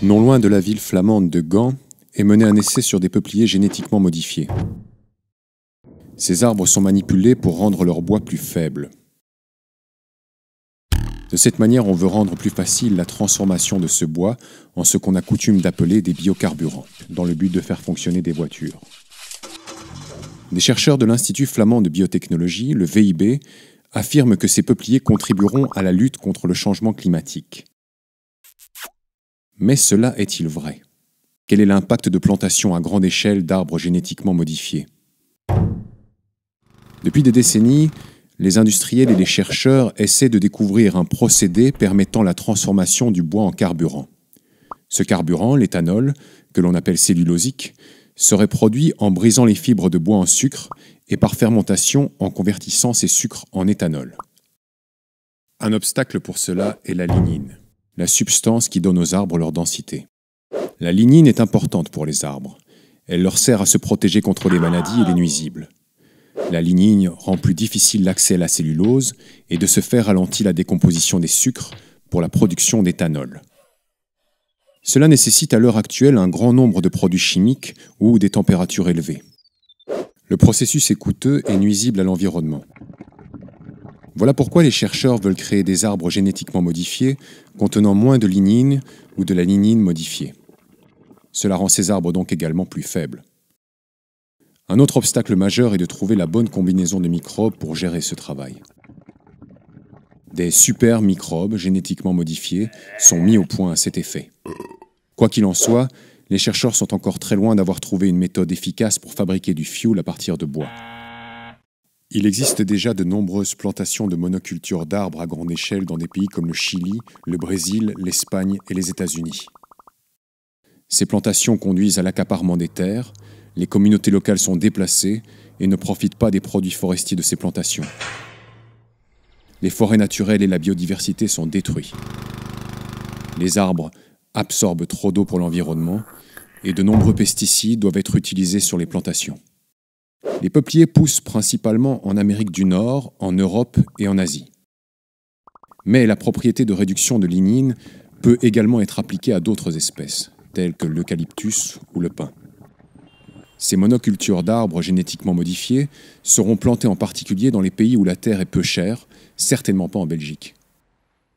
Non loin de la ville flamande de Gand, est mené un essai sur des peupliers génétiquement modifiés. Ces arbres sont manipulés pour rendre leur bois plus faible. De cette manière, on veut rendre plus facile la transformation de ce bois en ce qu'on a coutume d'appeler des biocarburants, dans le but de faire fonctionner des voitures. Des chercheurs de l'Institut flamand de biotechnologie, le VIB, affirment que ces peupliers contribueront à la lutte contre le changement climatique. Mais cela est-il vrai ? Quel est l'impact de plantation à grande échelle d'arbres génétiquement modifiés ? Depuis des décennies, les industriels et les chercheurs essaient de découvrir un procédé permettant la transformation du bois en carburant. Ce carburant, l'éthanol, que l'on appelle cellulosique, serait produit en brisant les fibres de bois en sucre et par fermentation en convertissant ces sucres en éthanol. Un obstacle pour cela est la lignine, la substance qui donne aux arbres leur densité. La lignine est importante pour les arbres. Elle leur sert à se protéger contre les maladies et les nuisibles. La lignine rend plus difficile l'accès à la cellulose et de ce fait ralentit la décomposition des sucres pour la production d'éthanol. Cela nécessite à l'heure actuelle un grand nombre de produits chimiques ou des températures élevées. Le processus est coûteux et nuisible à l'environnement. Voilà pourquoi les chercheurs veulent créer des arbres génétiquement modifiés contenant moins de lignine ou de la lignine modifiée. Cela rend ces arbres donc également plus faibles. Un autre obstacle majeur est de trouver la bonne combinaison de microbes pour gérer ce travail. Des super microbes génétiquement modifiés sont mis au point à cet effet. Quoi qu'il en soit, les chercheurs sont encore très loin d'avoir trouvé une méthode efficace pour fabriquer du fioul à partir de bois. Il existe déjà de nombreuses plantations de monoculture d'arbres à grande échelle dans des pays comme le Chili, le Brésil, l'Espagne et les États-Unis. Ces plantations conduisent à l'accaparement des terres, les communautés locales sont déplacées et ne profitent pas des produits forestiers de ces plantations. Les forêts naturelles et la biodiversité sont détruits. Les arbres absorbent trop d'eau pour l'environnement et de nombreux pesticides doivent être utilisés sur les plantations. Les peupliers poussent principalement en Amérique du Nord, en Europe et en Asie. Mais la propriété de réduction de lignine peut également être appliquée à d'autres espèces, telles que l'eucalyptus ou le pin. Ces monocultures d'arbres génétiquement modifiés seront plantées en particulier dans les pays où la terre est peu chère, certainement pas en Belgique.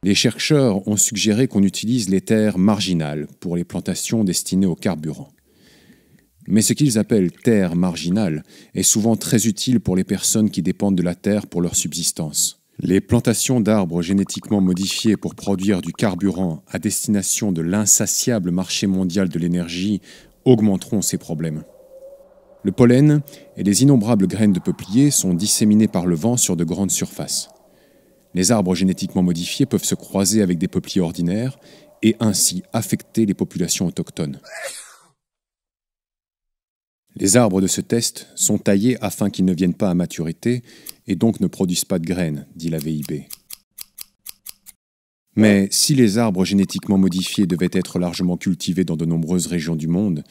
Les chercheurs ont suggéré qu'on utilise les terres marginales pour les plantations destinées au carburant. Mais ce qu'ils appellent terre marginale est souvent très utile pour les personnes qui dépendent de la terre pour leur subsistance. Les plantations d'arbres génétiquement modifiés pour produire du carburant à destination de l'insatiable marché mondial de l'énergie augmenteront ces problèmes. Le pollen et les innombrables graines de peupliers sont disséminés par le vent sur de grandes surfaces. Les arbres génétiquement modifiés peuvent se croiser avec des peupliers ordinaires et ainsi affecter les populations autochtones. Les arbres de ce test sont taillés afin qu'ils ne viennent pas à maturité et donc ne produisent pas de graines, dit la VIB. Mais si les arbres génétiquement modifiés devaient être largement cultivés dans de nombreuses régions du monde,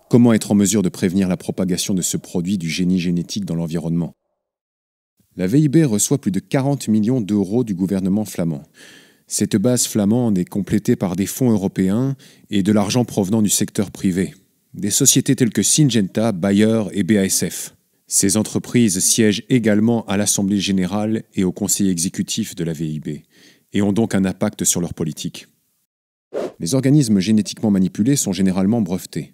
comment être en mesure de prévenir la propagation de ce produit du génie génétique dans l'environnement ? La VIB reçoit plus de 40 millions d'euros du gouvernement flamand. Cette base flamande est complétée par des fonds européens et de l'argent provenant du secteur privé. Des sociétés telles que Syngenta, Bayer et BASF. Ces entreprises siègent également à l'Assemblée générale et au conseil exécutif de la VIB et ont donc un impact sur leur politique. Les organismes génétiquement manipulés sont généralement brevetés.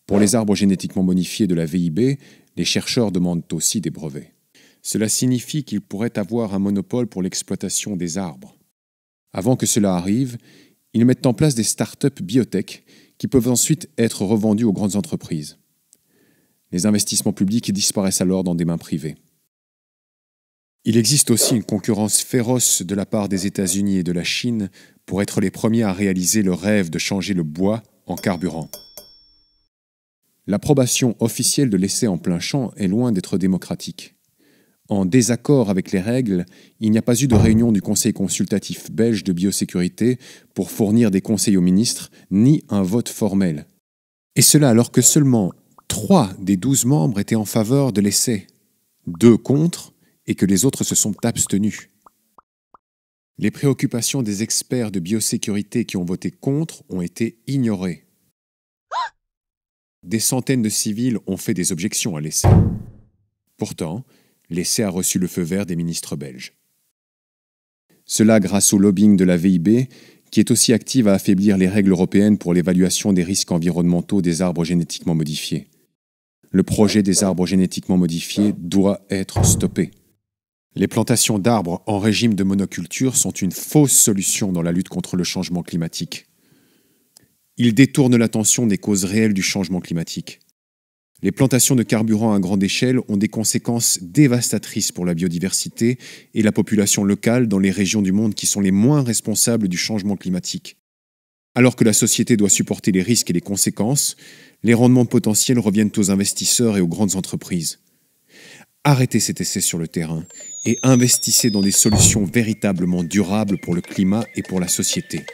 Pour les arbres génétiquement modifiés de la VIB, les chercheurs demandent aussi des brevets. Cela signifie qu'ils pourraient avoir un monopole pour l'exploitation des arbres. Avant que cela arrive, ils mettent en place des start-up biotech qui peuvent ensuite être revendus aux grandes entreprises. Les investissements publics disparaissent alors dans des mains privées. Il existe aussi une concurrence féroce de la part des États-Unis et de la Chine pour être les premiers à réaliser le rêve de changer le bois en carburant. L'approbation officielle de l'essai en plein champ est loin d'être démocratique. En désaccord avec les règles, il n'y a pas eu de réunion du Conseil consultatif belge de biosécurité pour fournir des conseils aux ministres, ni un vote formel. Et cela alors que seulement 3 des 12 membres étaient en faveur de l'essai, 2 contre, et que les autres se sont abstenus. Les préoccupations des experts de biosécurité qui ont voté contre ont été ignorées. Des centaines de civils ont fait des objections à l'essai. Pourtant, l'essai a reçu le feu vert des ministres belges. Cela grâce au lobbying de la VIB, qui est aussi active à affaiblir les règles européennes pour l'évaluation des risques environnementaux des arbres génétiquement modifiés. Le projet des arbres génétiquement modifiés doit être stoppé. Les plantations d'arbres en régime de monoculture sont une fausse solution dans la lutte contre le changement climatique. Ils détournent l'attention des causes réelles du changement climatique. Les plantations de carburant à grande échelle ont des conséquences dévastatrices pour la biodiversité et la population locale dans les régions du monde qui sont les moins responsables du changement climatique. Alors que la société doit supporter les risques et les conséquences, les rendements potentiels reviennent aux investisseurs et aux grandes entreprises. Arrêtez cet essai sur le terrain et investissez dans des solutions véritablement durables pour le climat et pour la société.